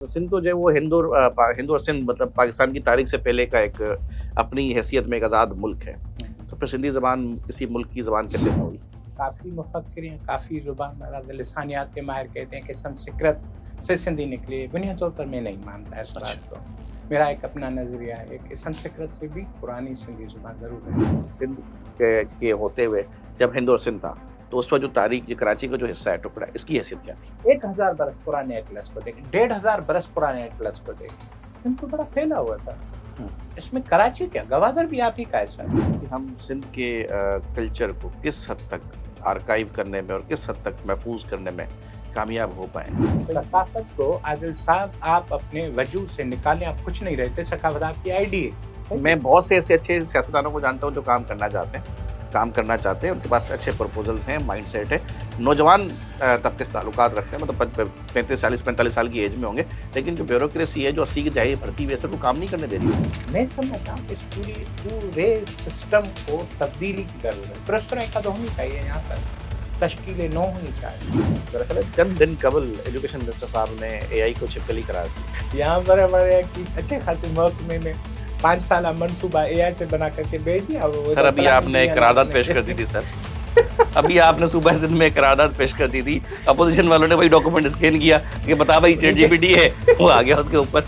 تو سندھ تو جو ہے وہ ہندو اور سندھ مطلب پاکستان کی تاریخ سے پہلے کا ایک اپنی حیثیت میں ایک آزاد ملک ہے. تو پھر سندھی زبان کسی ملک کی زبان کیسے ہوئی؟ کافی مفکرین کافی زبان لسانیات کے ماہر کہتے ہیں کہ سنسکرت سے سندھی نکلی. بنیادی طور پر میں نہیں مانتا اس بات کو. میرا ایک اپنا نظریہ ہے کہ سنسکرت سے بھی پرانی سندھی زبان ضرور ہے. سندھ کے ہوتے ہوئے جب ہند اور سندھ تھا تو اس وقت جو تاریخ یہ کراچی کا جو حصہ ہے ٹکڑا اس کی حیثیت کیا تھی؟ 1000 برس پرانے ایٹلس کو دیکھیں, 1500 برس پرانے ایٹلس کو دیکھیں. سندھ تو بڑا پھیلا ہوا تھا. اس میں کراچی کیا, گوادر بھی آپ ہی کا ایسا ہے. ہم سندھ کے کلچر کو کس حد تک آرکائیو کرنے میں اور کس حد تک محفوظ کرنے میں کامیاب ہو پائیں؟ ثقافت کو عادل صاحب آپ اپنے وجود سے نکالیں, آپ کچھ نہیں رہتے. ثقافت آپ کی آئی ڈی ہے. میں بہت سے ایسے اچھے سیاستدانوں کو جانتا ہوں جو کام کرنا چاہتے ہیں, ان کے پاس اچھے پرپوزلز ہیں, مائنڈ سیٹ ہے, نوجوان طبقے سے تعلقات رکھتے ہیں, مطلب 45 سال کی ایج میں ہوں گے, لیکن جو بیوروکریسی ہے جو 80 کی دہائی بھرتی ہوئی ہے وہ کام نہیں کرنے دے رہی ہے. میں سمجھتا ہوں کہ اس پورے سسٹم کو تبدیلی کی ضرورت ہے. پرستر ایک ہونی چاہیے, یہاں پر تشکیلیں نو ہونی چاہیے. دراصل چند دن قبل ایجوکیشن منسٹر صاحب نے اے آئی کو چھپکلی قرار دی. یہاں پر ہمارے اچھے خاصے محکمے میں 5 سالہ منصوبہ اے آئی سے بنا کر کے بھیج دیا. سر ابھی آپ نے ایک قرارداد پیش کر دی تھی سر, ابھی آپ نے صوبہ سندھ میں ایک قرارداد پیش کر دی تھی, اپوزیشن والوں نے وہی ڈاکومنٹ اسکین کیا کہ بتا بھائی چیٹ جی پی ٹی ہے, وہ آ گیا اس کے اوپر.